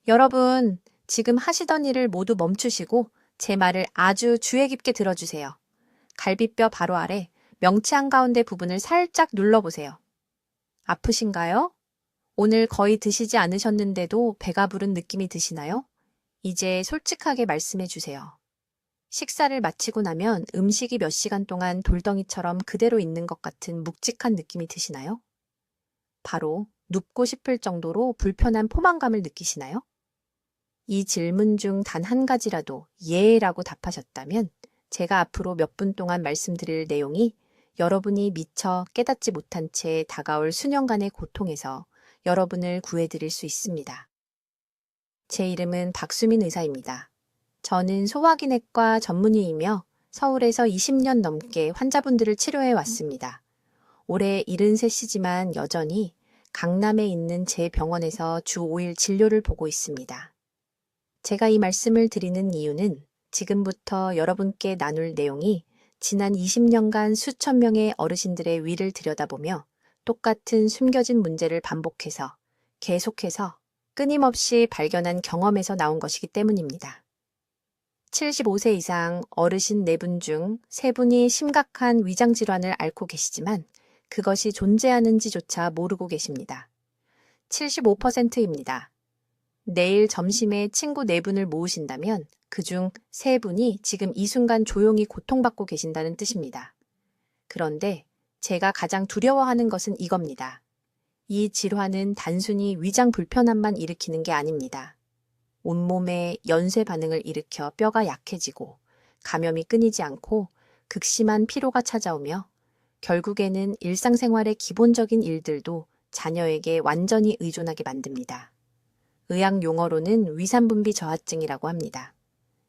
여러분, 지금 하시던 일을 모두 멈추시고 제 말을 아주 주의 깊게 들어주세요. 갈비뼈 바로 아래 명치 한가운데 부분을 살짝 눌러보세요. 아프신가요? 오늘 거의 드시지 않으셨는데도 배가 부른 느낌이 드시나요? 이제 솔직하게 말씀해 주세요. 식사를 마치고 나면 음식이 몇 시간 동안 돌덩이처럼 그대로 있는 것 같은 묵직한 느낌이 드시나요? 바로 눕고 싶을 정도로 불편한 포만감을 느끼시나요? 이 질문 중 단 한 가지라도 예라고 답하셨다면 제가 앞으로 몇 분 동안 말씀드릴 내용이 여러분이 미처 깨닫지 못한 채 다가올 수년간의 고통에서 여러분을 구해드릴 수 있습니다. 제 이름은 박수민 의사입니다. 저는 소화기내과 전문의이며 서울에서 20년 넘게 환자분들을 치료해 왔습니다. 올해 73이지만 여전히 강남에 있는 제 병원에서 주 5일 진료를 보고 있습니다. 제가 이 말씀을 드리는 이유는 지금부터 여러분께 나눌 내용이 지난 20년간 수천 명의 어르신들의 위를 들여다보며 똑같은 숨겨진 문제를 반복해서 계속해서 끊임없이 발견한 경험에서 나온 것이기 때문입니다. 75세 이상 어르신 4분 중 3분이 심각한 위장질환을 앓고 계시지만 그것이 존재하는지조차 모르고 계십니다. 75%입니다. 내일 점심에 친구 4분을 모으신다면 그중 3분이 지금 이 순간 조용히 고통받고 계신다는 뜻입니다. 그런데 제가 가장 두려워하는 것은 이겁니다. 이 질환은 단순히 위장 불편함만 일으키는 게 아닙니다. 온몸에 연쇄 반응을 일으켜 뼈가 약해지고 감염이 끊이지 않고 극심한 피로가 찾아오며 결국에는 일상생활의 기본적인 일들도 자녀에게 완전히 의존하게 만듭니다. 의학 용어로는 위산분비 저하증이라고 합니다.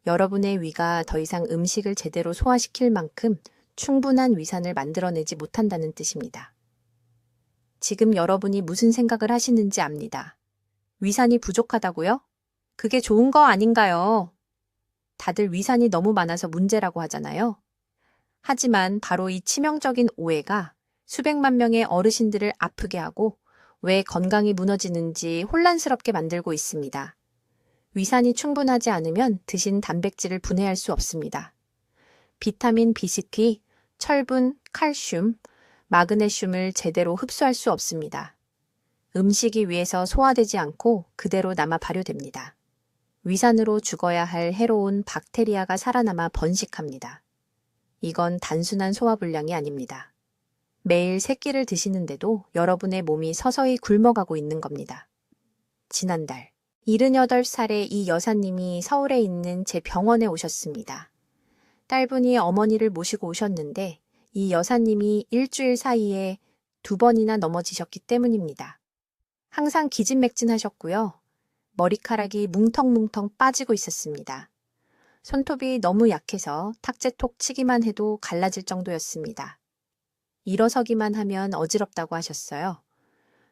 여러분의 위가 더 이상 음식을 제대로 소화시킬 만큼 충분한 위산을 만들어내지 못한다는 뜻입니다. 지금 여러분이 무슨 생각을 하시는지 압니다. 위산이 부족하다고요? 그게 좋은 거 아닌가요? 다들 위산이 너무 많아서 문제라고 하잖아요. 하지만 바로 이 치명적인 오해가 수백만 명의 어르신들을 아프게 하고 왜 건강이 무너지는지 혼란스럽게 만들고 있습니다. 위산이 충분하지 않으면 드신 단백질을 분해할 수 없습니다. 비타민 B6, 철분, 칼슘, 마그네슘을 제대로 흡수할 수 없습니다. 음식이 위에서 소화되지 않고 그대로 남아 발효됩니다. 위산으로 죽어야 할 해로운 박테리아가 살아남아 번식합니다. 이건 단순한 소화불량이 아닙니다. 매일 3끼를 드시는데도 여러분의 몸이 서서히 굶어가고 있는 겁니다. 지난달 78살의 이 여사님이 서울에 있는 제 병원에 오셨습니다. 딸분이 어머니를 모시고 오셨는데 이 여사님이 일주일 사이에 2번이나 넘어지셨기 때문입니다. 항상 기진맥진하셨고요. 머리카락이 뭉텅뭉텅 빠지고 있었습니다. 손톱이 너무 약해서 탁재 톡 치기만 해도 갈라질 정도였습니다. 일어서기만 하면 어지럽다고 하셨어요.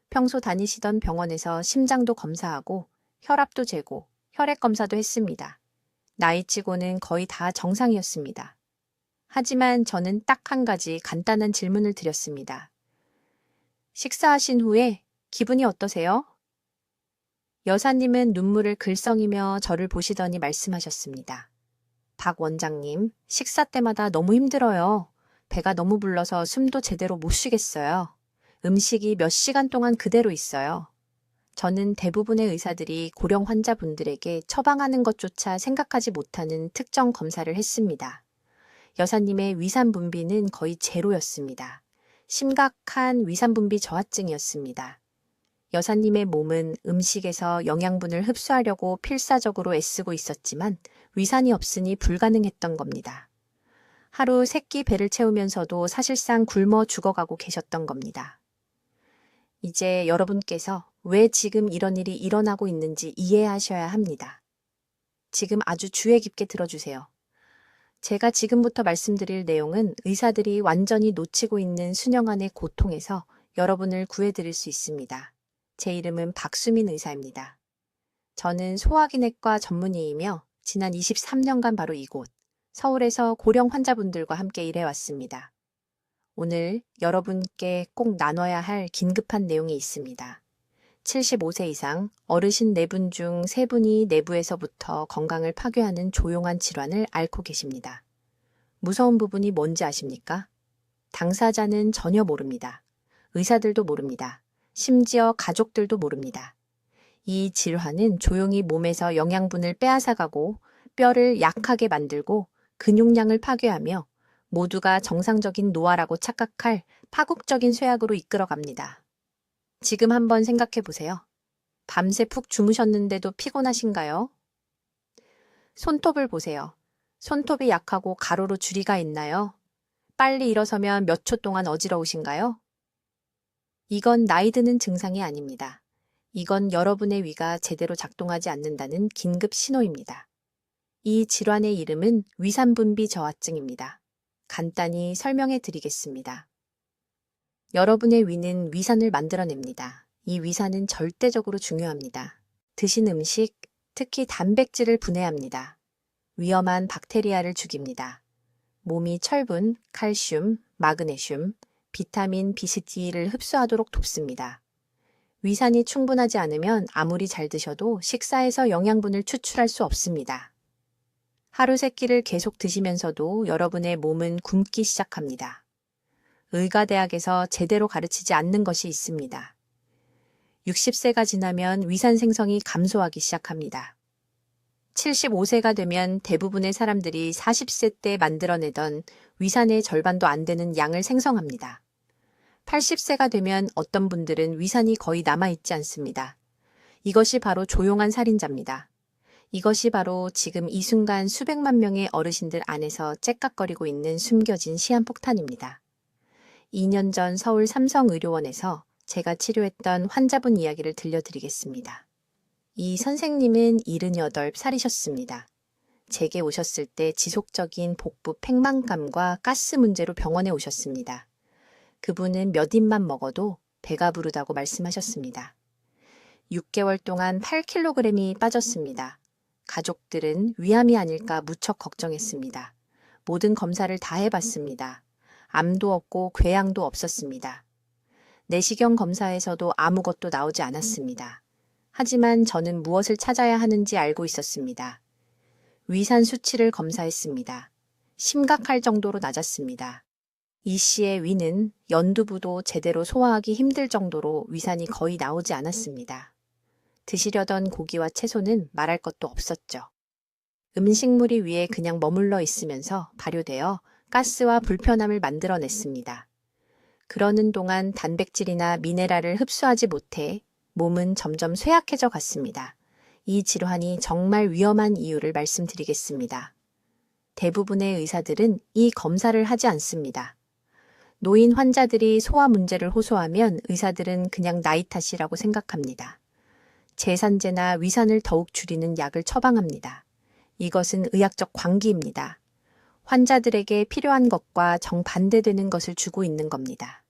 평소 다니시던 병원에서 심장도 검사하고 혈압도 재고 혈액 검사도 했습니다. 나이치고는 거의 다 정상이었습니다. 하지만 저는 딱 한 가지 간단한 질문을 드렸습니다. 식사하신 후에 기분이 어떠세요? 여사님은 눈물을 글썽이며 저를 보시더니 말씀하셨습니다. 박 원장님, 식사 때마다 너무 힘들어요. 배가 너무 불러서 숨도 제대로 못 쉬겠어요. 음식이 몇 시간 동안 그대로 있어요. 저는 대부분의 의사들이 고령 환자분들에게 처방하는 것조차 생각하지 못하는 특정 검사를 했습니다. 여사님의 위산 분비는 거의 제로였습니다. 심각한 위산 분비 저하증이었습니다. 여사님의 몸은 음식에서 영양분을 흡수하려고 필사적으로 애쓰고 있었지만 위산이 없으니 불가능했던 겁니다. 하루 3끼 배를 채우면서도 사실상 굶어 죽어가고 계셨던 겁니다. 이제 여러분께서 왜 지금 이런 일이 일어나고 있는지 이해하셔야 합니다. 지금 아주 주의 깊게 들어주세요. 제가 지금부터 말씀드릴 내용은 의사들이 완전히 놓치고 있는 수년간의 고통에서 여러분을 구해드릴 수 있습니다. 제 이름은 박수민 의사입니다. 저는 소화기내과 전문의이며 지난 23년간 바로 이곳 서울에서 고령 환자분들과 함께 일해왔습니다. 오늘 여러분께 꼭 나눠야 할 긴급한 내용이 있습니다. 75세 이상 어르신 4분 중 3분이 내부에서부터 건강을 파괴하는 조용한 질환을 앓고 계십니다. 무서운 부분이 뭔지 아십니까? 당사자는 전혀 모릅니다. 의사들도 모릅니다. 심지어 가족들도 모릅니다. 이 질환은 조용히 몸에서 영양분을 빼앗아가고 뼈를 약하게 만들고 근육량을 파괴하며 모두가 정상적인 노화라고 착각할 파국적인 쇠약으로 이끌어갑니다. 지금 한번 생각해 보세요. 밤새 푹 주무셨는데도 피곤하신가요? 손톱을 보세요. 손톱이 약하고 가로로 줄이가 있나요? 빨리 일어서면 몇 초 동안 어지러우신가요? 이건 나이 드는 증상이 아닙니다. 이건 여러분의 위가 제대로 작동하지 않는다는 긴급 신호입니다. 이 질환의 이름은 위산분비 저하증입니다. 간단히 설명해 드리겠습니다. 여러분의 위는 위산을 만들어냅니다. 이 위산은 절대적으로 중요합니다. 드신 음식, 특히 단백질을 분해합니다. 위험한 박테리아를 죽입니다. 몸이 철분, 칼슘, 마그네슘, 비타민 B2를 흡수하도록 돕습니다. 위산이 충분하지 않으면 아무리 잘 드셔도 식사에서 영양분을 추출할 수 없습니다. 하루 3끼를 계속 드시면서도 여러분의 몸은 굶기 시작합니다. 의과대학에서 제대로 가르치지 않는 것이 있습니다. 60세가 지나면 위산 생성이 감소하기 시작합니다. 75세가 되면 대부분의 사람들이 40세 때 만들어내던 위산의 절반도 안 되는 양을 생성합니다. 80세가 되면 어떤 분들은 위산이 거의 남아있지 않습니다. 이것이 바로 조용한 살인자입니다. 이것이 바로 지금 이 순간 수백만 명의 어르신들 안에서 째깍거리고 있는 숨겨진 시한폭탄입니다. 2년 전 서울 삼성의료원에서 제가 치료했던 환자분 이야기를 들려드리겠습니다. 이 선생님은 78살이셨습니다. 제게 오셨을 때 지속적인 복부 팽만감과 가스 문제로 병원에 오셨습니다. 그분은 몇 입만 먹어도 배가 부르다고 말씀하셨습니다. 6개월 동안 8kg이 빠졌습니다. 가족들은 위암이 아닐까 무척 걱정했습니다. 모든 검사를 다 해봤습니다. 암도 없고 궤양도 없었습니다. 내시경 검사에서도 아무것도 나오지 않았습니다. 하지만 저는 무엇을 찾아야 하는지 알고 있었습니다. 위산 수치를 검사했습니다. 심각할 정도로 낮았습니다. 이 씨의 위는 연두부도 제대로 소화하기 힘들 정도로 위산이 거의 나오지 않았습니다. 드시려던 고기와 채소는 말할 것도 없었죠. 음식물이 위에 그냥 머물러 있으면서 발효되어 가스와 불편함을 만들어냈습니다. 그러는 동안 단백질이나 미네랄을 흡수하지 못해 몸은 점점 쇠약해져 갔습니다. 이 질환이 정말 위험한 이유를 말씀드리겠습니다. 대부분의 의사들은 이 검사를 하지 않습니다. 노인 환자들이 소화 문제를 호소하면 의사들은 그냥 나이 탓이라고 생각합니다. 제산제나 위산을 더욱 줄이는 약을 처방합니다. 이것은 의학적 광기입니다. 환자들에게 필요한 것과 정반대되는 것을 주고 있는 겁니다.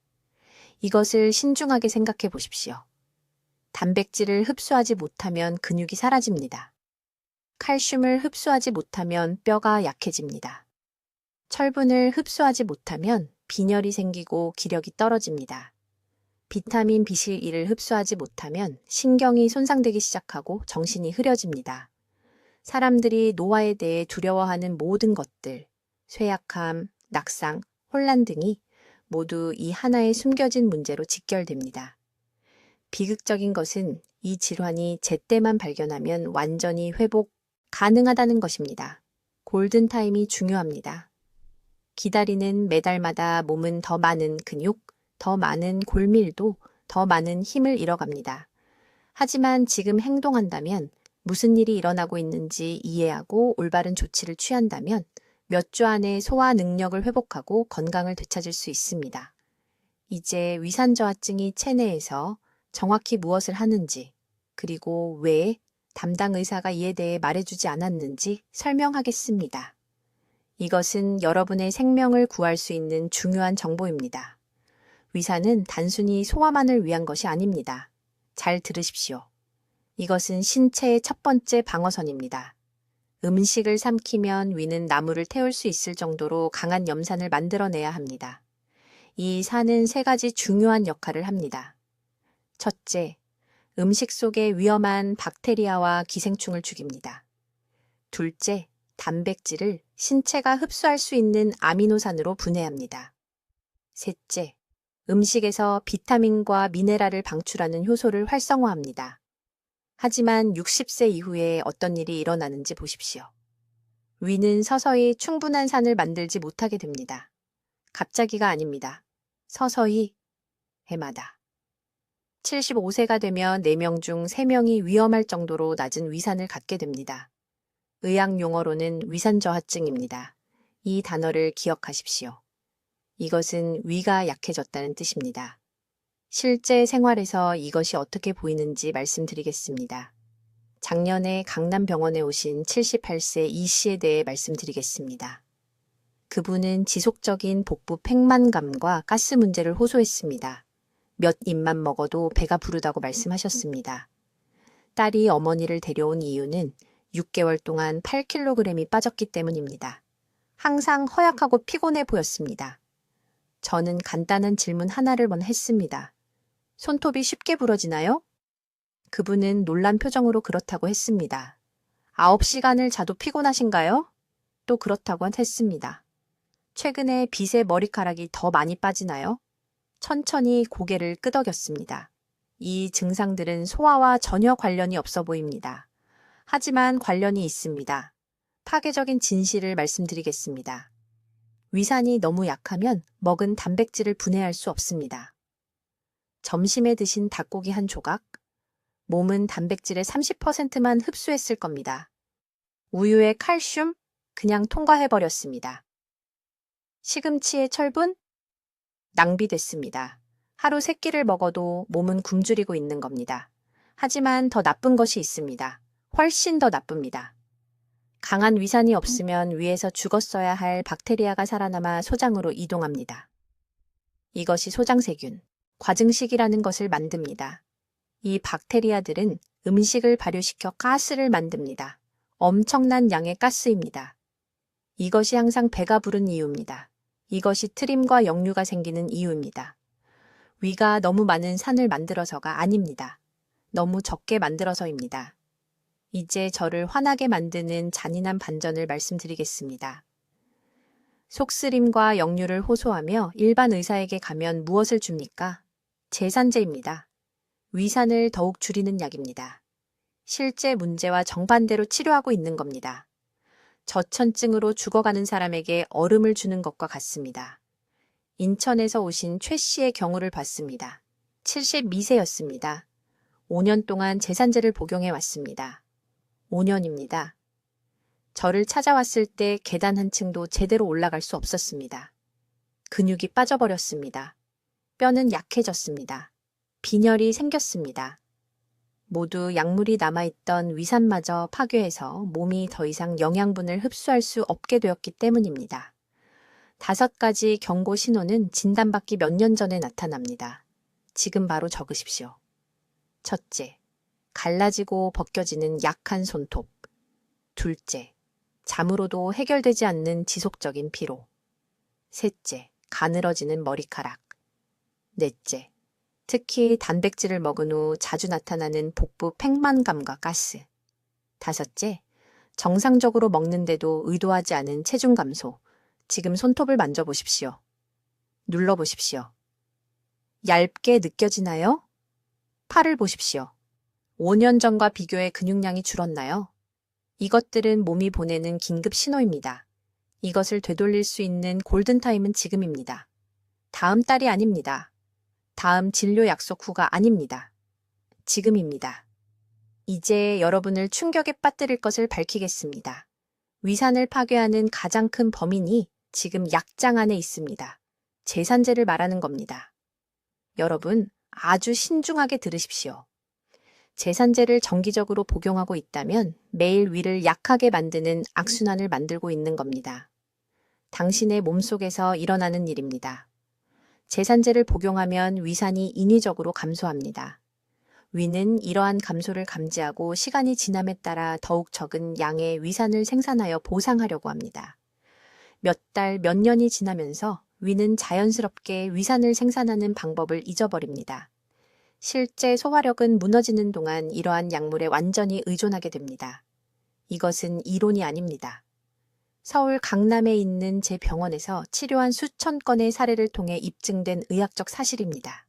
이것을 신중하게 생각해 보십시오. 단백질을 흡수하지 못하면 근육이 사라집니다. 칼슘을 흡수하지 못하면 뼈가 약해집니다. 철분을 흡수하지 못하면 빈혈이 생기고 기력이 떨어집니다. 비타민 B1을 흡수하지 못하면 신경이 손상되기 시작하고 정신이 흐려집니다. 사람들이 노화에 대해 두려워하는 모든 것들, 쇠약함, 낙상, 혼란 등이 모두 이 하나의 숨겨진 문제로 직결됩니다. 비극적인 것은 이 질환이 제때만 발견하면 완전히 회복 가능하다는 것입니다. 골든타임이 중요합니다. 기다리는 매달마다 몸은 더 많은 근육, 더 많은 골밀도, 더 많은 힘을 잃어갑니다. 하지만 지금 행동한다면, 무슨 일이 일어나고 있는지 이해하고 올바른 조치를 취한다면 몇 주 안에 소화 능력을 회복하고 건강을 되찾을 수 있습니다. 이제 위산저하증이 체내에서 정확히 무엇을 하는지, 그리고 왜 담당 의사가 이에 대해 말해주지 않았는지 설명하겠습니다. 이것은 여러분의 생명을 구할 수 있는 중요한 정보입니다. 위산은 단순히 소화만을 위한 것이 아닙니다. 잘 들으십시오. 이것은 신체의 첫 번째 방어선입니다. 음식을 삼키면 위는 나무를 태울 수 있을 정도로 강한 염산을 만들어내야 합니다. 이 산은 3가지 중요한 역할을 합니다. 첫째, 음식 속에 위험한 박테리아와 기생충을 죽입니다. 둘째, 단백질을 신체가 흡수할 수 있는 아미노산으로 분해합니다. 셋째, 음식에서 비타민과 미네랄을 방출하는 효소를 활성화합니다. 하지만 60세 이후에 어떤 일이 일어나는지 보십시오. 위는 서서히 충분한 산을 만들지 못하게 됩니다. 갑자기가 아닙니다. 서서히, 해마다. 75세가 되면 4명 중 3명이 위험할 정도로 낮은 위산을 갖게 됩니다. 의학 용어로는 위산저하증입니다. 이 단어를 기억하십시오. 이것은 위가 약해졌다는 뜻입니다. 실제 생활에서 이것이 어떻게 보이는지 말씀드리겠습니다. 작년에 강남병원에 오신 78세 이 씨에 대해 말씀드리겠습니다. 그분은 지속적인 복부 팽만감과 가스 문제를 호소했습니다. 몇 입만 먹어도 배가 부르다고 말씀하셨습니다. 딸이 어머니를 데려온 이유는 6개월 동안 8kg이 빠졌기 때문입니다. 항상 허약하고 피곤해 보였습니다. 저는 간단한 질문 하나를 먼저 했습니다. 손톱이 쉽게 부러지나요? 그분은 놀란 표정으로 그렇다고 했습니다. 9시간을 자도 피곤하신가요? 또 그렇다고 했습니다. 최근에 빗에 머리카락이 더 많이 빠지나요? 천천히 고개를 끄덕였습니다. 이 증상들은 소화와 전혀 관련이 없어 보입니다. 하지만 관련이 있습니다. 파괴적인 진실을 말씀드리겠습니다. 위산이 너무 약하면 먹은 단백질을 분해할 수 없습니다. 점심에 드신 닭고기 한 조각? 몸은 단백질의 30%만 흡수했을 겁니다. 우유의 칼슘? 그냥 통과해버렸습니다. 시금치의 철분? 낭비됐습니다. 하루 3끼를 먹어도 몸은 굶주리고 있는 겁니다. 하지만 더 나쁜 것이 있습니다. 훨씬 더 나쁩니다. 강한 위산이 없으면 위에서 죽었어야 할 박테리아가 살아남아 소장으로 이동합니다. 이것이 소장세균, 과증식이라는 것을 만듭니다. 이 박테리아들은 음식을 발효시켜 가스를 만듭니다. 엄청난 양의 가스입니다. 이것이 항상 배가 부른 이유입니다. 이것이 트림과 역류가 생기는 이유입니다. 위가 너무 많은 산을 만들어서가 아닙니다. 너무 적게 만들어서입니다. 이제 저를 화나게 만드는 잔인한 반전을 말씀드리겠습니다. 속쓰림과 역류를 호소하며 일반 의사에게 가면 무엇을 줍니까? 제산제입니다. 위산을 더욱 줄이는 약입니다. 실제 문제와 정반대로 치료하고 있는 겁니다. 저천증으로 죽어가는 사람에게 얼음을 주는 것과 같습니다. 인천에서 오신 최 씨의 경우를 봤습니다. 72세였습니다. 5년 동안 제산제를 복용해 왔습니다. 5년입니다. 저를 찾아왔을 때 계단 한 층도 제대로 올라갈 수 없었습니다. 근육이 빠져버렸습니다. 뼈는 약해졌습니다. 빈혈이 생겼습니다. 모두 약물이 남아있던 위산마저 파괴해서 몸이 더 이상 영양분을 흡수할 수 없게 되었기 때문입니다. 5가지 경고 신호는 진단받기 몇 년 전에 나타납니다. 지금 바로 적으십시오. 첫째, 갈라지고 벗겨지는 약한 손톱. 둘째, 잠으로도 해결되지 않는 지속적인 피로. 셋째, 가늘어지는 머리카락. 넷째, 특히 단백질을 먹은 후 자주 나타나는 복부 팽만감과 가스. 다섯째, 정상적으로 먹는데도 의도하지 않은 체중 감소. 지금 손톱을 만져보십시오. 눌러보십시오. 얇게 느껴지나요? 팔을 보십시오. 5년 전과 비교해 근육량이 줄었나요? 이것들은 몸이 보내는 긴급 신호입니다. 이것을 되돌릴 수 있는 골든타임은 지금입니다. 다음 달이 아닙니다. 다음 진료 약속 후가 아닙니다. 지금입니다. 이제 여러분을 충격에 빠뜨릴 것을 밝히겠습니다. 위산을 파괴하는 가장 큰 범인이 지금 약장 안에 있습니다. 제산제를 말하는 겁니다. 여러분, 아주 신중하게 들으십시오. 제산제를 정기적으로 복용하고 있다면 매일 위를 약하게 만드는 악순환을 만들고 있는 겁니다. 당신의 몸속에서 일어나는 일입니다. 제산제를 복용하면 위산이 인위적으로 감소합니다. 위는 이러한 감소를 감지하고 시간이 지남에 따라 더욱 적은 양의 위산을 생산하여 보상하려고 합니다. 몇 달, 몇 년이 지나면서 위는 자연스럽게 위산을 생산하는 방법을 잊어버립니다. 실제 소화력은 무너지는 동안 이러한 약물에 완전히 의존하게 됩니다. 이것은 이론이 아닙니다. 서울 강남에 있는 제 병원에서 치료한 수천 건의 사례를 통해 입증된 의학적 사실입니다.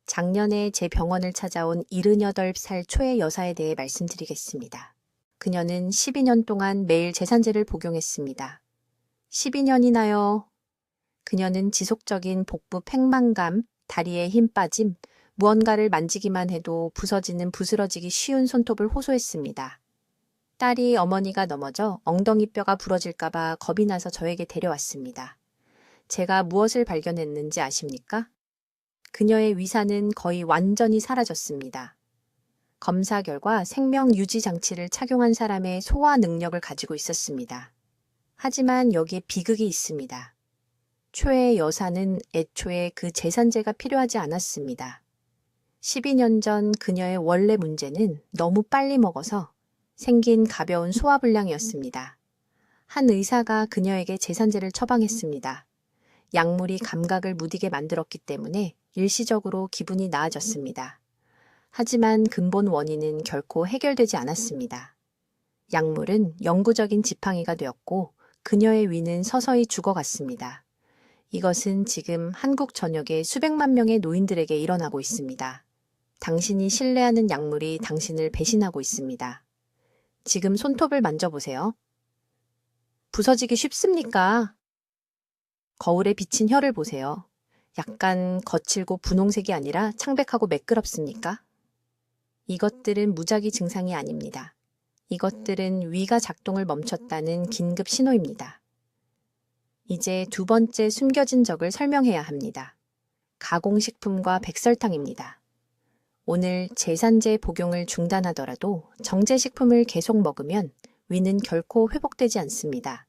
작년에 제 병원을 찾아온 78살 초의 여사에 대해 말씀드리겠습니다. 그녀는 12년 동안 매일 제산제를 복용했습니다. 12년이나요? 그녀는 지속적인 복부 팽만감, 다리에 힘 빠짐, 무언가를 만지기만 해도 부서지는 부스러지기 쉬운 손톱을 호소했습니다. 딸이 어머니가 넘어져 엉덩이뼈가 부러질까봐 겁이 나서 저에게 데려왔습니다. 제가 무엇을 발견했는지 아십니까? 그녀의 위산은 거의 완전히 사라졌습니다. 검사 결과 생명 유지 장치를 착용한 사람의 소화 능력을 가지고 있었습니다. 하지만 여기에 비극이 있습니다. 초의 여사는 애초에 그 제산제가 필요하지 않았습니다. 12년 전 그녀의 원래 문제는 너무 빨리 먹어서 생긴 가벼운 소화불량이었습니다. 한 의사가 그녀에게 제산제를 처방했습니다. 약물이 감각을 무디게 만들었기 때문에 일시적으로 기분이 나아졌습니다. 하지만 근본 원인은 결코 해결되지 않았습니다. 약물은 영구적인 지팡이가 되었고 그녀의 위는 서서히 죽어갔습니다. 이것은 지금 한국 전역의 수백만 명의 노인들에게 일어나고 있습니다. 당신이 신뢰하는 약물이 당신을 배신하고 있습니다. 지금 손톱을 만져보세요. 부서지기 쉽습니까? 거울에 비친 혀를 보세요. 약간 거칠고 분홍색이 아니라 창백하고 매끄럽습니까? 이것들은 무작위 증상이 아닙니다. 이것들은 위가 작동을 멈췄다는 긴급 신호입니다. 이제 두 번째 숨겨진 적을 설명해야 합니다. 가공식품과 백설탕입니다. 오늘 제산제 복용을 중단하더라도 정제식품을 계속 먹으면 위는 결코 회복되지 않습니다.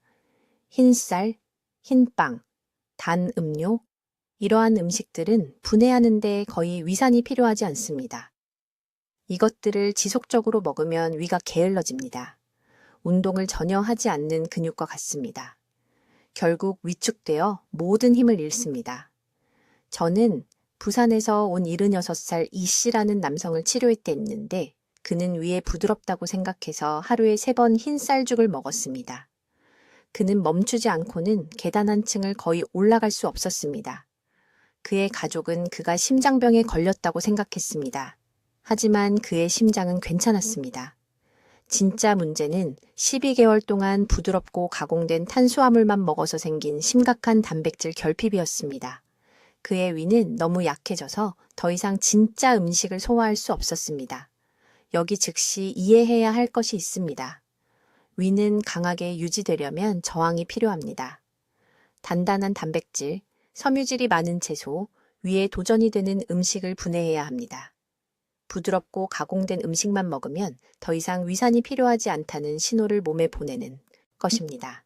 흰쌀, 흰빵, 단 음료, 이러한 음식들은 분해하는 데 거의 위산이 필요하지 않습니다. 이것들을 지속적으로 먹으면 위가 게을러집니다. 운동을 전혀 하지 않는 근육과 같습니다. 결국 위축되어 모든 힘을 잃습니다. 저는 부산에서 온 76살 이 씨라는 남성을 치료했댔는데 그는 위에 부드럽다고 생각해서 하루에 3번 흰쌀죽을 먹었습니다. 그는 멈추지 않고는 계단 한 층을 거의 올라갈 수 없었습니다. 그의 가족은 그가 심장병에 걸렸다고 생각했습니다. 하지만 그의 심장은 괜찮았습니다. 진짜 문제는 12개월 동안 부드럽고 가공된 탄수화물만 먹어서 생긴 심각한 단백질 결핍이었습니다. 그의 위는 너무 약해져서 더 이상 진짜 음식을 소화할 수 없었습니다. 여기 즉시 이해해야 할 것이 있습니다. 위는 강하게 유지되려면 저항이 필요합니다. 단단한 단백질, 섬유질이 많은 채소, 위에 도전이 되는 음식을 분해해야 합니다. 부드럽고 가공된 음식만 먹으면 더 이상 위산이 필요하지 않다는 신호를 몸에 보내는 것입니다.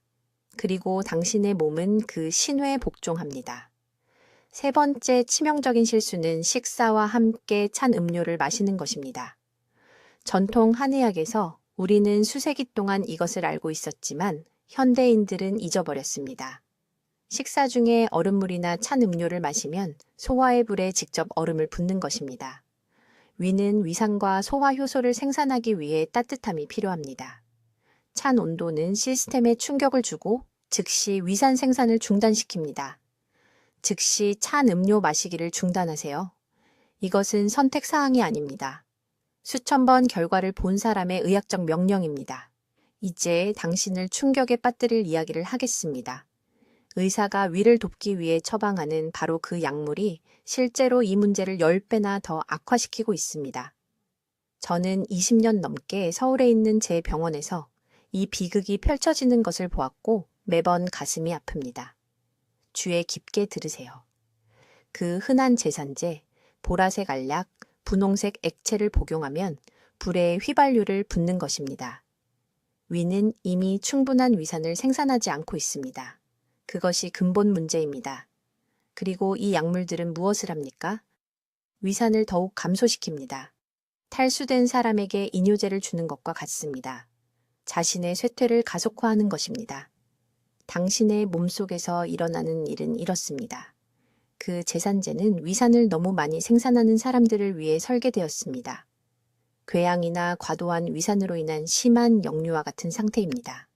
그리고 당신의 몸은 그 신호에 복종합니다. 세 번째 치명적인 실수는 식사와 함께 찬 음료를 마시는 것입니다. 전통 한의학에서 우리는 수세기 동안 이것을 알고 있었지만 현대인들은 잊어버렸습니다. 식사 중에 얼음물이나 찬 음료를 마시면 소화의 불에 직접 얼음을 붓는 것입니다. 위는 위산과 소화 효소를 생산하기 위해 따뜻함이 필요합니다. 찬 온도는 시스템에 충격을 주고 즉시 위산 생산을 중단시킵니다. 즉시 찬 음료 마시기를 중단하세요. 이것은 선택사항이 아닙니다. 수천 번 결과를 본 사람의 의학적 명령입니다. 이제 당신을 충격에 빠뜨릴 이야기를 하겠습니다. 의사가 위를 돕기 위해 처방하는 바로 그 약물이 실제로 이 문제를 10배나 더 악화시키고 있습니다. 저는 20년 넘게 서울에 있는 제 병원에서 이 비극이 펼쳐지는 것을 보았고 매번 가슴이 아픕니다. 귀에 깊게 들으세요. 그 흔한 제산제, 보라색 알약, 분홍색 액체를 복용하면 불에 휘발유를 붓는 것입니다. 위는 이미 충분한 위산을 생산하지 않고 있습니다. 그것이 근본 문제입니다. 그리고 이 약물들은 무엇을 합니까? 위산을 더욱 감소시킵니다. 탈수된 사람에게 이뇨제를 주는 것과 같습니다. 자신의 쇠퇴를 가속화하는 것입니다. 당신의 몸속에서 일어나는 일은 이렇습니다. 그 제산제는 위산을 너무 많이 생산하는 사람들을 위해 설계되었습니다. 궤양이나 과도한 위산으로 인한 심한 역류와 같은 상태입니다.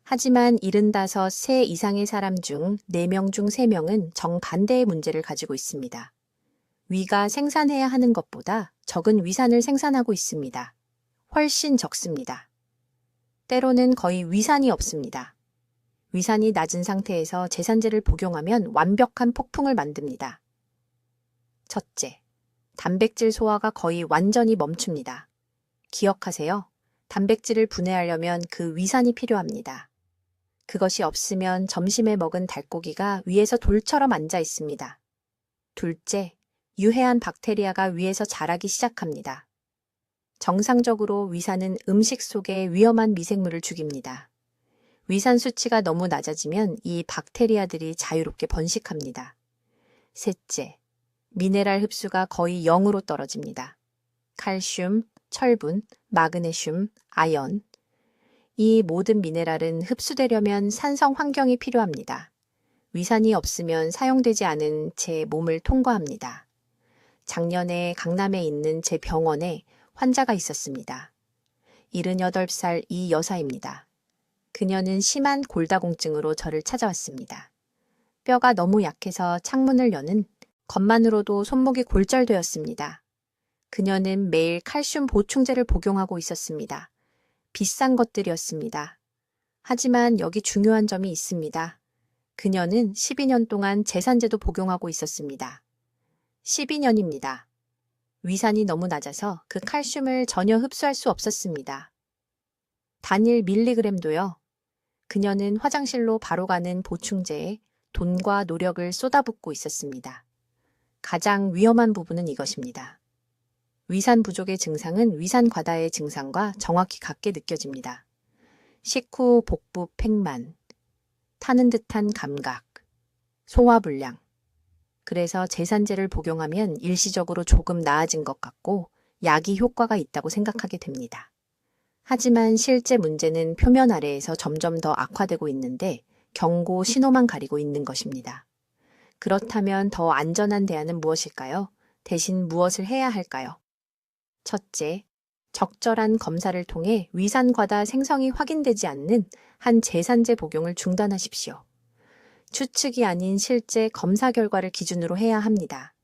하지만 75세 이상의 사람 중 4명 중 3명은 정반대의 문제를 가지고 있습니다. 위가 생산해야 하는 것보다 적은 위산을 생산하고 있습니다. 훨씬 적습니다. 때로는 거의 위산이 없습니다. 위산이 낮은 상태에서 제산제를 복용하면 완벽한 폭풍을 만듭니다. 첫째, 단백질 소화가 거의 완전히 멈춥니다. 기억하세요. 단백질을 분해하려면 그 위산이 필요합니다. 그것이 없으면 점심에 먹은 닭고기가 위에서 돌처럼 앉아 있습니다. 둘째, 유해한 박테리아가 위에서 자라기 시작합니다. 정상적으로 위산은 음식 속에 위험한 미생물을 죽입니다. 위산 수치가 너무 낮아지면 이 박테리아들이 자유롭게 번식합니다. 셋째, 미네랄 흡수가 거의 0으로 떨어집니다. 칼슘, 철분, 마그네슘, 아연. 이 모든 미네랄은 흡수되려면 산성 환경이 필요합니다. 위산이 없으면 사용되지 않은 제 몸을 통과합니다. 작년에 강남에 있는 제 병원에 환자가 있었습니다. 78살 이 여사입니다. 그녀는 심한 골다공증으로 저를 찾아왔습니다. 뼈가 너무 약해서 창문을 여는 것만으로도 손목이 골절되었습니다. 그녀는 매일 칼슘 보충제를 복용하고 있었습니다. 비싼 것들이었습니다. 하지만 여기 중요한 점이 있습니다. 그녀는 12년 동안 제산제도 복용하고 있었습니다. 12년입니다. 위산이 너무 낮아서 그 칼슘을 전혀 흡수할 수 없었습니다. 단일 밀리그램도요. 그녀는 화장실로 바로 가는 보충제에 돈과 노력을 쏟아붓고 있었습니다. 가장 위험한 부분은 이것입니다. 위산 부족의 증상은 위산 과다의 증상과 정확히 같게 느껴집니다. 식후 복부 팽만, 타는 듯한 감각, 소화불량. 그래서 제산제를 복용하면 일시적으로 조금 나아진 것 같고 약이 효과가 있다고 생각하게 됩니다. 하지만 실제 문제는 표면 아래에서 점점 더 악화되고 있는데 경고 신호만 가리고 있는 것입니다. 그렇다면 더 안전한 대안은 무엇일까요? 대신 무엇을 해야 할까요? 첫째, 적절한 검사를 통해 위산 과다 생성이 확인되지 않는 한 제산제 복용을 중단하십시오. 추측이 아닌 실제 검사 결과를 기준으로 해야 합니다.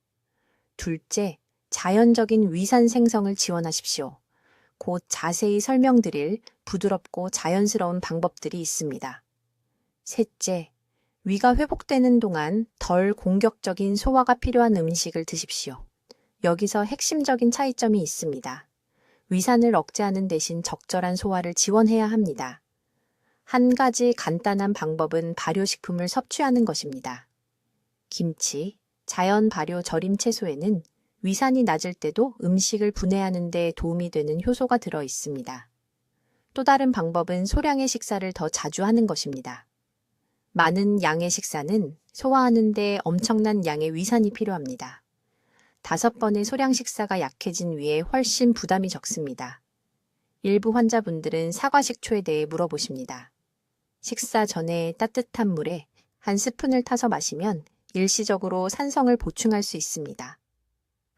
둘째, 자연적인 위산 생성을 지원하십시오. 곧 자세히 설명드릴 부드럽고 자연스러운 방법들이 있습니다. 셋째, 위가 회복되는 동안 덜 공격적인 소화가 필요한 음식을 드십시오. 여기서 핵심적인 차이점이 있습니다. 위산을 억제하는 대신 적절한 소화를 지원해야 합니다. 한 가지 간단한 방법은 발효식품을 섭취하는 것입니다. 김치, 자연 발효 절임 채소에는 위산이 낮을 때도 음식을 분해하는 데 도움이 되는 효소가 들어 있습니다. 또 다른 방법은 소량의 식사를 더 자주 하는 것입니다. 많은 양의 식사는 소화하는 데 엄청난 양의 위산이 필요합니다. 5번의 소량 식사가 약해진 위에 훨씬 부담이 적습니다. 일부 환자분들은 사과식초에 대해 물어보십니다. 식사 전에 따뜻한 물에 한 스푼을 타서 마시면 일시적으로 산성을 보충할 수 있습니다.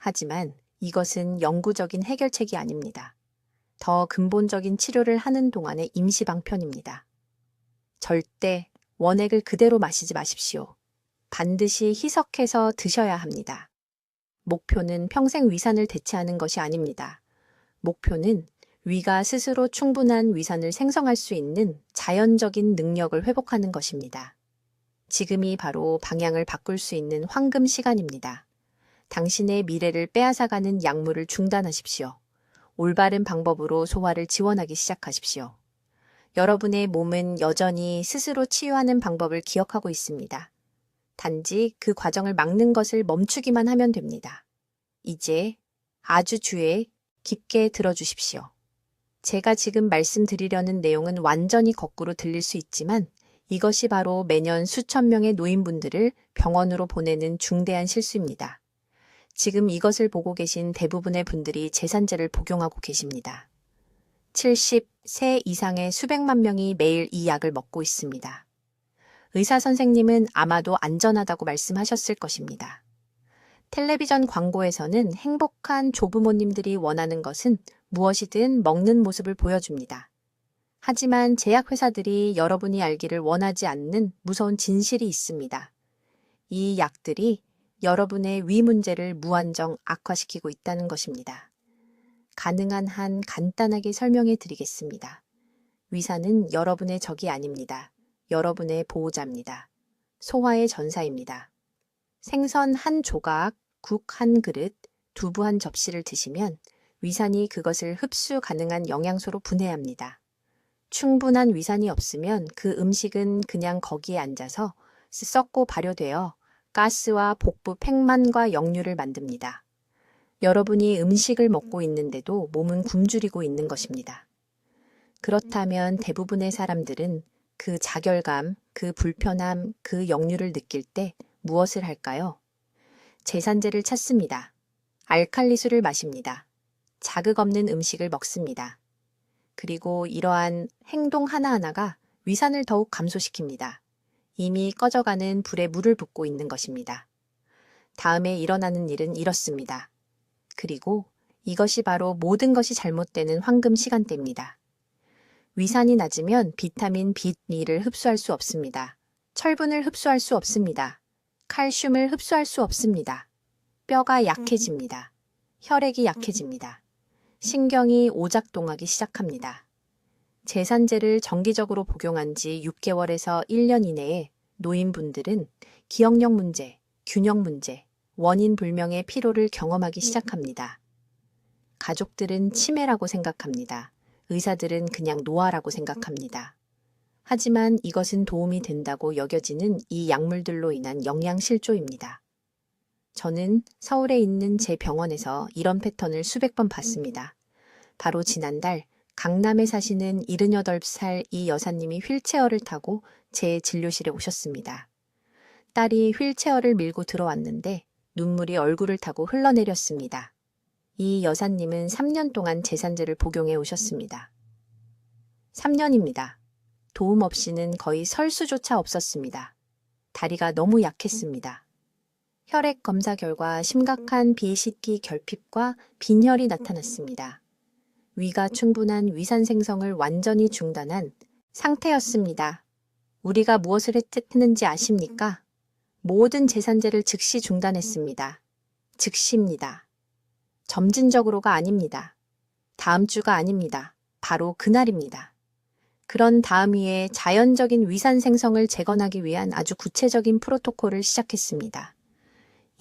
하지만 이것은 영구적인 해결책이 아닙니다. 더 근본적인 치료를 하는 동안의 임시 방편입니다. 절대 원액을 그대로 마시지 마십시오. 반드시 희석해서 드셔야 합니다. 목표는 평생 위산을 대체하는 것이 아닙니다. 목표는 위가 스스로 충분한 위산을 생성할 수 있는 자연적인 능력을 회복하는 것입니다. 지금이 바로 방향을 바꿀 수 있는 황금 시간입니다. 당신의 미래를 빼앗아가는 약물을 중단하십시오. 올바른 방법으로 소화를 지원하기 시작하십시오. 여러분의 몸은 여전히 스스로 치유하는 방법을 기억하고 있습니다. 단지 그 과정을 막는 것을 멈추기만 하면 됩니다. 이제 아주 주의 깊게 들어주십시오. 제가 지금 말씀드리려는 내용은 완전히 거꾸로 들릴 수 있지만 이것이 바로 매년 수천 명의 노인분들을 병원으로 보내는 중대한 실수입니다. 지금 이것을 보고 계신 대부분의 분들이 제산제를 복용하고 계십니다. 70세 이상의 수백만 명이 매일 이 약을 먹고 있습니다. 의사 선생님은 아마도 안전하다고 말씀하셨을 것입니다. 텔레비전 광고에서는 행복한 조부모님들이 원하는 것은 무엇이든 먹는 모습을 보여줍니다. 하지만 제약회사들이 여러분이 알기를 원하지 않는 무서운 진실이 있습니다. 이 약들이 여러분의 위 문제를 무한정 악화시키고 있다는 것입니다. 가능한 한 간단하게 설명해 드리겠습니다. 위산은 여러분의 적이 아닙니다. 여러분의 보호자입니다. 소화의 전사입니다. 생선 한 조각, 국 한 그릇, 두부 한 접시를 드시면 위산이 그것을 흡수 가능한 영양소로 분해합니다. 충분한 위산이 없으면 그 음식은 그냥 거기에 앉아서 썩고 발효되어 가스와 복부 팽만과 역류를 만듭니다. 여러분이 음식을 먹고 있는데도 몸은 굶주리고 있는 것입니다. 그렇다면 대부분의 사람들은 그 자결감, 그 불편함, 그 역류를 느낄 때 무엇을 할까요? 제산제를 찾습니다. 알칼리수를 마십니다. 자극 없는 음식을 먹습니다. 그리고 이러한 행동 하나하나가 위산을 더욱 감소시킵니다. 이미 꺼져가는 불에 물을 붓고 있는 것입니다. 다음에 일어나는 일은 이렇습니다. 그리고 이것이 바로 모든 것이 잘못되는 황금 시간대입니다. 위산이 낮으면 비타민 B2를 흡수할 수 없습니다. 철분을 흡수할 수 없습니다. 칼슘을 흡수할 수 없습니다. 뼈가 약해집니다. 혈액이 약해집니다. 신경이 오작동하기 시작합니다. 제산제를 정기적으로 복용한 지 6개월에서 1년 이내에 노인분들은 기억력 문제, 균형 문제, 원인 불명의 피로를 경험하기 시작합니다. 가족들은 치매라고 생각합니다. 의사들은 그냥 노화라고 생각합니다. 하지만 이것은 도움이 된다고 여겨지는 이 약물들로 인한 영양실조입니다. 저는 서울에 있는 제 병원에서 이런 패턴을 수백 번 봤습니다. 바로 지난달 강남에 사시는 78살 이 여사님이 휠체어를 타고 제 진료실에 오셨습니다. 딸이 휠체어를 밀고 들어왔는데 눈물이 얼굴을 타고 흘러내렸습니다. 이 여사님은 3년 동안 제산제를 복용해 오셨습니다. 3년입니다. 도움 없이는 거의 설 수조차 없었습니다. 다리가 너무 약했습니다. 혈액 검사 결과 심각한 비식기 결핍과 빈혈이 나타났습니다. 위가 충분한 위산 생성을 완전히 중단한 상태였습니다. 우리가 무엇을 했는지 아십니까? 모든 제산제를 즉시 중단했습니다. 즉시입니다. 점진적으로가 아닙니다. 다음 주가 아닙니다. 바로 그날입니다. 그런 다음 위에 자연적인 위산 생성을 재건하기 위한 아주 구체적인 프로토콜을 시작했습니다.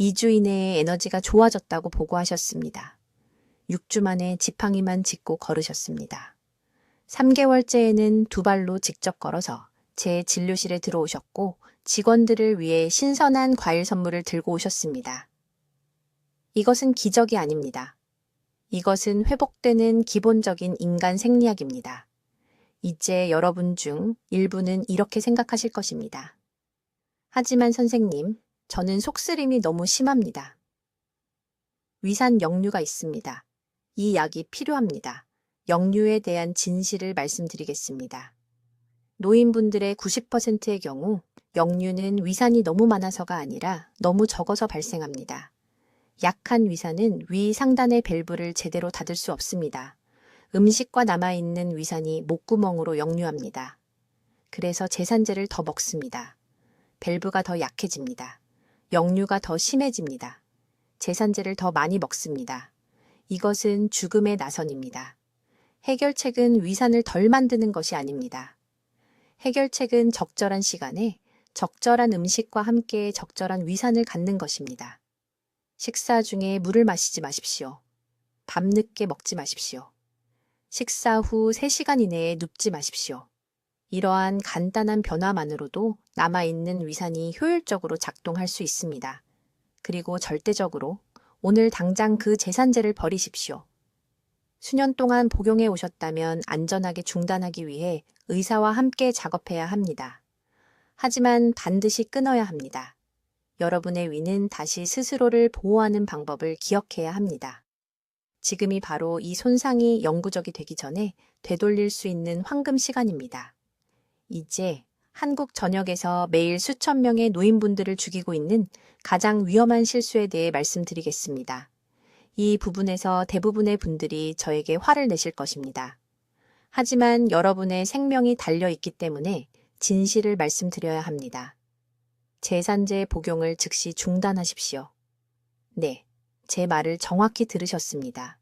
2주 이내에 에너지가 좋아졌다고 보고하셨습니다. 6주 만에 지팡이만 짚고 걸으셨습니다. 3개월째에는 두 발로 직접 걸어서 제 진료실에 들어오셨고 직원들을 위해 신선한 과일 선물을 들고 오셨습니다. 이것은 기적이 아닙니다. 이것은 회복되는 기본적인 인간 생리학입니다. 이제 여러분 중 일부는 이렇게 생각하실 것입니다. 하지만 선생님, 저는 속쓰림이 너무 심합니다. 위산 역류가 있습니다. 이 약이 필요합니다. 역류에 대한 진실을 말씀드리겠습니다. 노인분들의 90%의 경우 역류는 위산이 너무 많아서가 아니라 너무 적어서 발생합니다. 약한 위산은 위 상단의 밸브를 제대로 닫을 수 없습니다. 음식과 남아있는 위산이 목구멍으로 역류합니다. 그래서 제산제를 더 먹습니다. 밸브가 더 약해집니다. 역류가 더 심해집니다. 제산제를 더 많이 먹습니다. 이것은 죽음의 나선입니다. 해결책은 위산을 덜 만드는 것이 아닙니다. 해결책은 적절한 시간에 적절한 음식과 함께 적절한 위산을 갖는 것입니다. 식사 중에 물을 마시지 마십시오. 밤늦게 먹지 마십시오. 식사 후 3시간 이내에 눕지 마십시오. 이러한 간단한 변화만으로도 남아있는 위산이 효율적으로 작동할 수 있습니다. 그리고 절대적으로 오늘 당장 그 제산제를 버리십시오. 수년 동안 복용해 오셨다면 안전하게 중단하기 위해 의사와 함께 작업해야 합니다. 하지만 반드시 끊어야 합니다. 여러분의 위는 다시 스스로를 보호하는 방법을 기억해야 합니다. 지금이 바로 이 손상이 영구적이 되기 전에 되돌릴 수 있는 황금 시간입니다. 이제 한국 전역에서 매일 수천 명의 노인분들을 죽이고 있는 가장 위험한 실수에 대해 말씀드리겠습니다. 이 부분에서 대부분의 분들이 저에게 화를 내실 것입니다. 하지만 여러분의 생명이 달려 있기 때문에 진실을 말씀드려야 합니다. 제산제 복용을 즉시 중단하십시오. 네, 제 말을 정확히 들으셨습니다.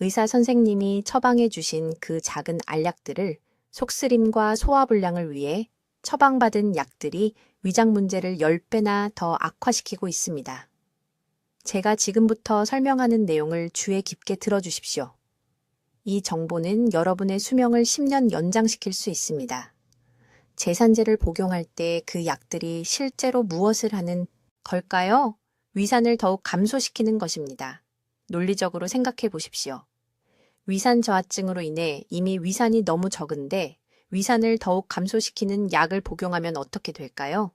의사 선생님이 처방해 주신 그 작은 알약들을 속쓰림과 소화불량을 위해 처방받은 약들이 위장 문제를 10배나 더 악화시키고 있습니다. 제가 지금부터 설명하는 내용을 주의 깊게 들어주십시오. 이 정보는 여러분의 수명을 10년 연장시킬 수 있습니다. 제산제를 복용할 때 그 약들이 실제로 무엇을 하는 걸까요? 위산을 더욱 감소시키는 것입니다. 논리적으로 생각해 보십시오. 위산 저하증으로 인해 이미 위산이 너무 적은데 위산을 더욱 감소시키는 약을 복용하면 어떻게 될까요?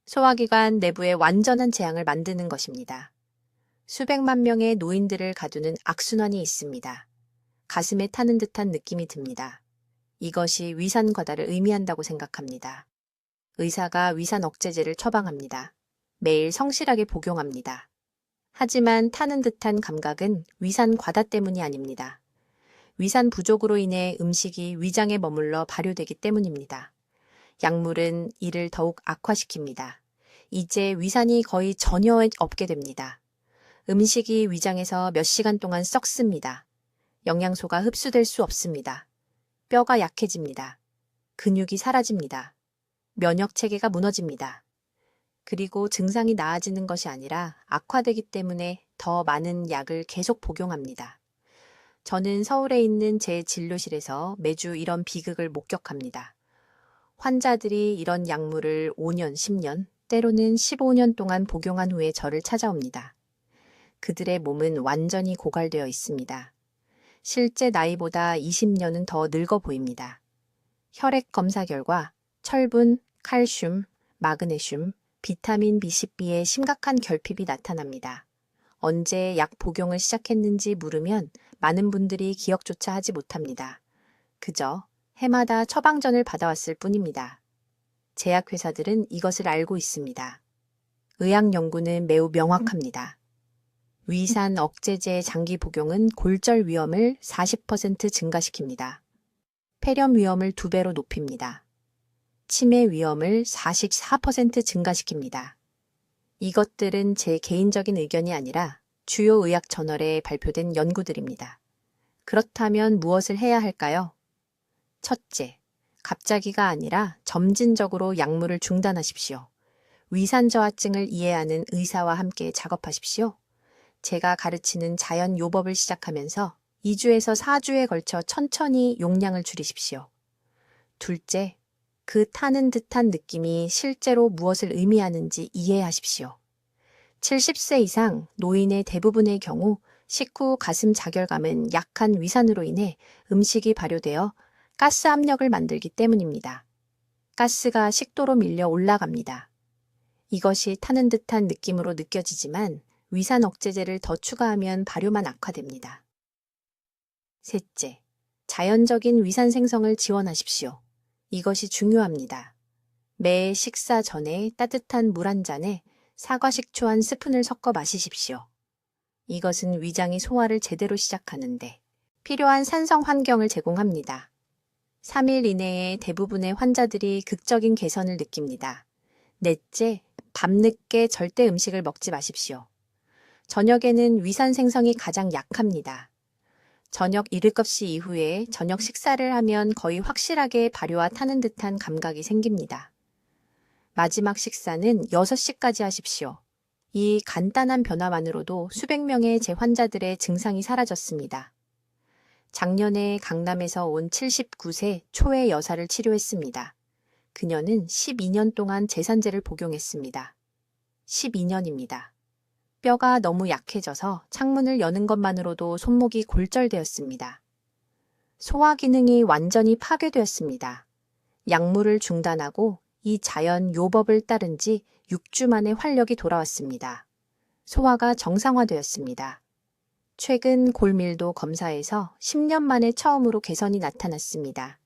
소화기관 내부에 완전한 재앙을 만드는 것입니다. 수백만 명의 노인들을 가두는 악순환이 있습니다. 가슴에 타는 듯한 느낌이 듭니다. 이것이 위산 과다를 의미한다고 생각합니다. 의사가 위산 억제제를 처방합니다. 매일 성실하게 복용합니다. 하지만 타는 듯한 감각은 위산 과다 때문이 아닙니다. 위산 부족으로 인해 음식이 위장에 머물러 발효되기 때문입니다. 약물은 이를 더욱 악화시킵니다. 이제 위산이 거의 전혀 없게 됩니다. 음식이 위장에서 몇 시간 동안 썩습니다. 영양소가 흡수될 수 없습니다. 뼈가 약해집니다. 근육이 사라집니다. 면역 체계가 무너집니다. 그리고 증상이 나아지는 것이 아니라 악화되기 때문에 더 많은 약을 계속 복용합니다. 저는 서울에 있는 제 진료실에서 매주 이런 비극을 목격합니다. 환자들이 이런 약물을 5년, 10년, 때로는 15년 동안 복용한 후에 저를 찾아옵니다. 그들의 몸은 완전히 고갈되어 있습니다. 실제 나이보다 20년은 더 늙어 보입니다. 혈액 검사 결과 철분, 칼슘, 마그네슘, 비타민 B12의 심각한 결핍이 나타납니다. 언제 약 복용을 시작했는지 물으면 많은 분들이 기억조차 하지 못합니다. 그저 해마다 처방전을 받아왔을 뿐입니다. 제약회사들은 이것을 알고 있습니다. 의학 연구는 매우 명확합니다. 위산 억제제 장기 복용은 골절 위험을 40% 증가시킵니다. 폐렴 위험을 2배로 높입니다. 치매 위험을 44% 증가시킵니다. 이것들은 제 개인적인 의견이 아니라 주요 의학 저널에 발표된 연구들입니다. 그렇다면 무엇을 해야 할까요? 첫째, 갑자기가 아니라 점진적으로 약물을 중단하십시오. 위산 저하증을 이해하는 의사와 함께 작업하십시오. 제가 가르치는 자연 요법을 시작하면서 2주에서 4주에 걸쳐 천천히 용량을 줄이십시오. 둘째, 그 타는 듯한 느낌이 실제로 무엇을 의미하는지 이해하십시오. 70세 이상 노인의 대부분의 경우 식후 가슴 자결감은 약한 위산으로 인해 음식이 발효되어 가스 압력을 만들기 때문입니다. 가스가 식도로 밀려 올라갑니다. 이것이 타는 듯한 느낌으로 느껴지지만 위산 억제제를 더 추가하면 발효만 악화됩니다. 셋째, 자연적인 위산 생성을 지원하십시오. 이것이 중요합니다. 매 식사 전에 따뜻한 물 한 잔에 사과 식초 한 스푼을 섞어 마시십시오. 이것은 위장이 소화를 제대로 시작하는데 필요한 산성 환경을 제공합니다. 3일 이내에 대부분의 환자들이 극적인 개선을 느낍니다. 넷째, 밤늦게 절대 음식을 먹지 마십시오. 저녁에는 위산 생성이 가장 약합니다. 저녁 7시 이후에 저녁 식사를 하면 거의 확실하게 발효와 타는 듯한 감각이 생깁니다. 마지막 식사는 6시까지 하십시오. 이 간단한 변화만으로도 수백 명의 제 환자들의 증상이 사라졌습니다. 작년에 강남에서 온 79세 초의 여사를 치료했습니다. 그녀는 12년 동안 제산제를 복용했습니다. 12년입니다. 뼈가 너무 약해져서 창문을 여는 것만으로도 손목이 골절되었습니다. 소화 기능이 완전히 파괴되었습니다. 약물을 중단하고 이 자연 요법을 따른 지 6주 만에 활력이 돌아왔습니다. 소화가 정상화되었습니다. 최근 골밀도 검사에서 10년 만에 처음으로 개선이 나타났습니다.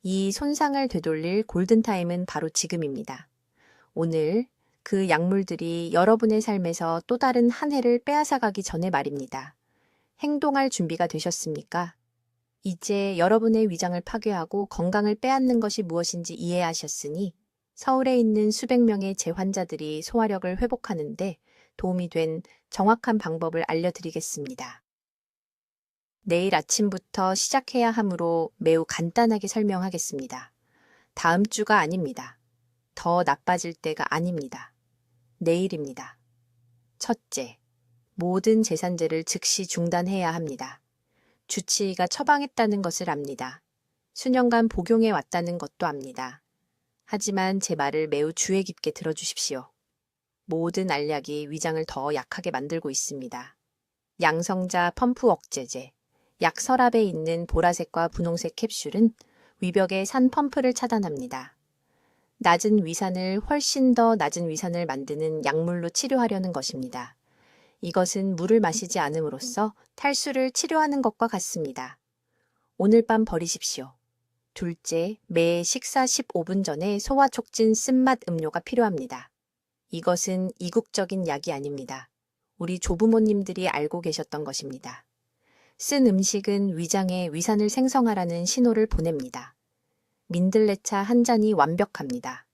이 손상을 되돌릴 골든타임은 바로 지금입니다. 오늘 그 약물들이 여러분의 삶에서 또 다른 한 해를 빼앗아가기 전에 말입니다. 행동할 준비가 되셨습니까? 이제 여러분의 위장을 파괴하고 건강을 빼앗는 것이 무엇인지 이해하셨으니 서울에 있는 수백 명의 재환자들이 소화력을 회복하는데 도움이 된 정확한 방법을 알려드리겠습니다. 내일 아침부터 시작해야 하므로 매우 간단하게 설명하겠습니다. 다음 주가 아닙니다. 더 나빠질 때가 아닙니다. 내일입니다. 첫째, 모든 제산제를 즉시 중단해야 합니다. 주치의가 처방했다는 것을 압니다. 수년간 복용해 왔다는 것도 압니다. 하지만 제 말을 매우 주의 깊게 들어주십시오. 모든 알약이 위장을 더 약하게 만들고 있습니다. 양성자 펌프 억제제, 약 서랍에 있는 보라색과 분홍색 캡슐은 위벽의 산 펌프를 차단합니다. 낮은 위산을 훨씬 더 낮은 위산을 만드는 약물로 치료하려는 것입니다. 이것은 물을 마시지 않음으로써 탈수를 치료하는 것과 같습니다. 오늘 밤 버리십시오. 둘째, 매 식사 15분 전에 소화 촉진 쓴맛 음료가 필요합니다. 이것은 이국적인 약이 아닙니다. 우리 조부모님들이 알고 계셨던 것입니다. 쓴 음식은 위장에 위산을 생성하라는 신호를 보냅니다. 민들레차 한 잔이 완벽합니다.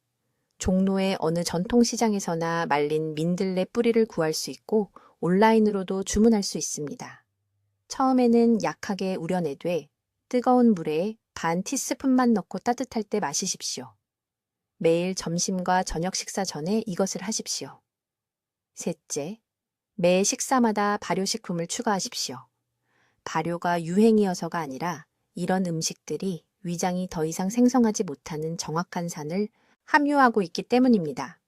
종로의 어느 전통시장에서나 말린 민들레 뿌리를 구할 수 있고 온라인으로도 주문할 수 있습니다. 처음에는 약하게 우려내되 뜨거운 물에 반 티스푼만 넣고 따뜻할 때 마시십시오. 매일 점심과 저녁 식사 전에 이것을 하십시오. 셋째, 매 식사마다 발효식품을 추가하십시오. 발효가 유행이어서가 아니라 이런 음식들이 위장이 더 이상 생성하지 못하는 정확한 산을 함유하고 있기 때문입니다.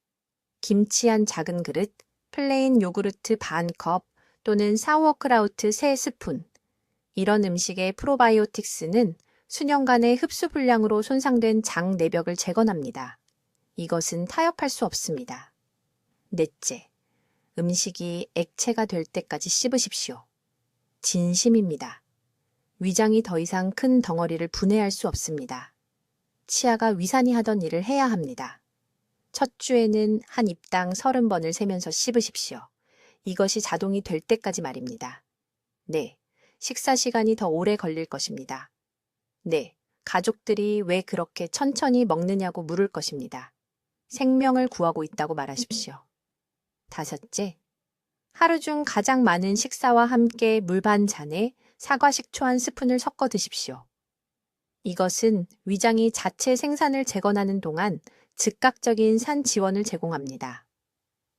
김치 한 작은 그릇, 플레인 요구르트 반 컵 또는 사워크라우트 3스푼. 이런 음식의 프로바이오틱스는 수년간의 흡수 불량으로 손상된 장 내벽을 재건합니다. 이것은 타협할 수 없습니다. 넷째, 음식이 액체가 될 때까지 씹으십시오. 진심입니다. 위장이 더 이상 큰 덩어리를 분해할 수 없습니다. 치아가 위산이 하던 일을 해야 합니다. 첫 주에는 한 입당 30번을 세면서 씹으십시오. 이것이 자동이 될 때까지 말입니다. 네, 식사 시간이 더 오래 걸릴 것입니다. 네, 가족들이 왜 그렇게 천천히 먹느냐고 물을 것입니다. 생명을 구하고 있다고 말하십시오. 다섯째, 하루 중 가장 많은 식사와 함께 물 반 잔에 사과 식초 한 스푼을 섞어 드십시오. 이것은 위장이 자체 생산을 재건하는 동안 즉각적인 산 지원을 제공합니다.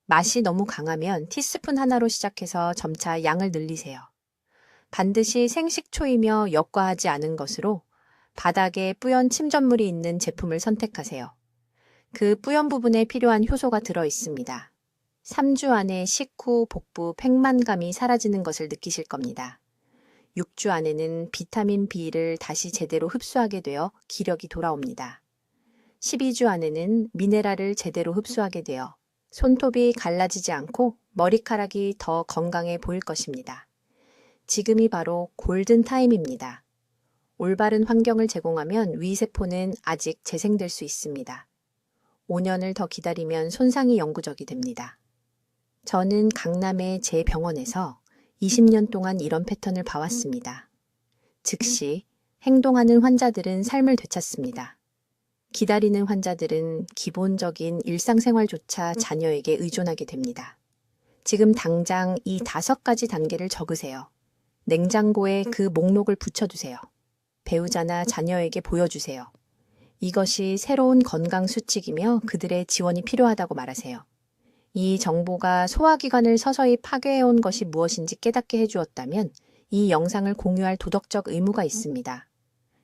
맛이 너무 강하면 티스푼 하나로 시작해서 점차 양을 늘리세요. 반드시 생식초이며 역과하지 않은 것으로 바닥에 뿌연 침전물이 있는 제품을 선택하세요. 그 뿌연 부분에 필요한 효소가 들어 있습니다. 3주 안에 식후, 복부, 팽만감이 사라지는 것을 느끼실 겁니다. 6주 안에는 비타민 B를 다시 제대로 흡수하게 되어 기력이 돌아옵니다. 12주 안에는 미네랄을 제대로 흡수하게 되어 손톱이 갈라지지 않고 머리카락이 더 건강해 보일 것입니다. 지금이 바로 골든타임입니다. 올바른 환경을 제공하면 위세포는 아직 재생될 수 있습니다. 5년을 더 기다리면 손상이 영구적이 됩니다. 저는 강남의 제 병원에서 20년 동안 이런 패턴을 봐왔습니다. 즉시 행동하는 환자들은 삶을 되찾습니다. 기다리는 환자들은 기본적인 일상생활조차 자녀에게 의존하게 됩니다. 지금 당장 이 5가지 단계를 적으세요. 냉장고에 그 목록을 붙여두세요. 배우자나 자녀에게 보여주세요. 이것이 새로운 건강 수칙이며 그들의 지원이 필요하다고 말하세요. 이 정보가 소화기관을 서서히 파괴해온 것이 무엇인지 깨닫게 해주었다면 이 영상을 공유할 도덕적 의무가 있습니다.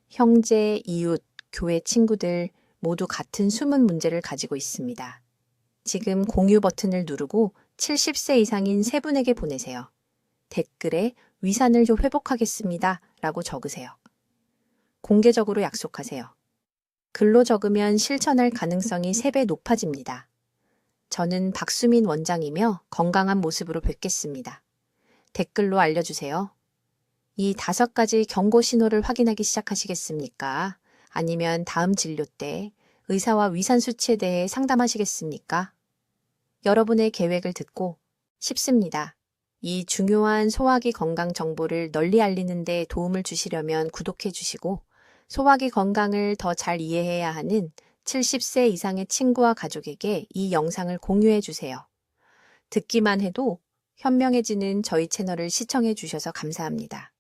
형제, 이웃, 교회 친구들 모두 같은 숨은 문제를 가지고 있습니다. 지금 공유 버튼을 누르고 70세 이상인 3분에게 보내세요. 댓글에 위산을 좀 회복하겠습니다 라고 적으세요. 공개적으로 약속하세요. 글로 적으면 실천할 가능성이 3배 높아집니다. 저는 박수민 원장이며 건강한 모습으로 뵙겠습니다. 댓글로 알려주세요. 이 5가지 경고 신호를 확인하기 시작하시겠습니까? 아니면 다음 진료 때 의사와 위산 수치에 대해 상담하시겠습니까? 여러분의 계획을 듣고 싶습니다. 이 중요한 소화기 건강 정보를 널리 알리는 데 도움을 주시려면 구독해 주시고 소화기 건강을 더 잘 이해해야 하는 70세 이상의 친구와 가족에게 이 영상을 공유해 주세요. 듣기만 해도 현명해지는 저희 채널을 시청해 주셔서 감사합니다.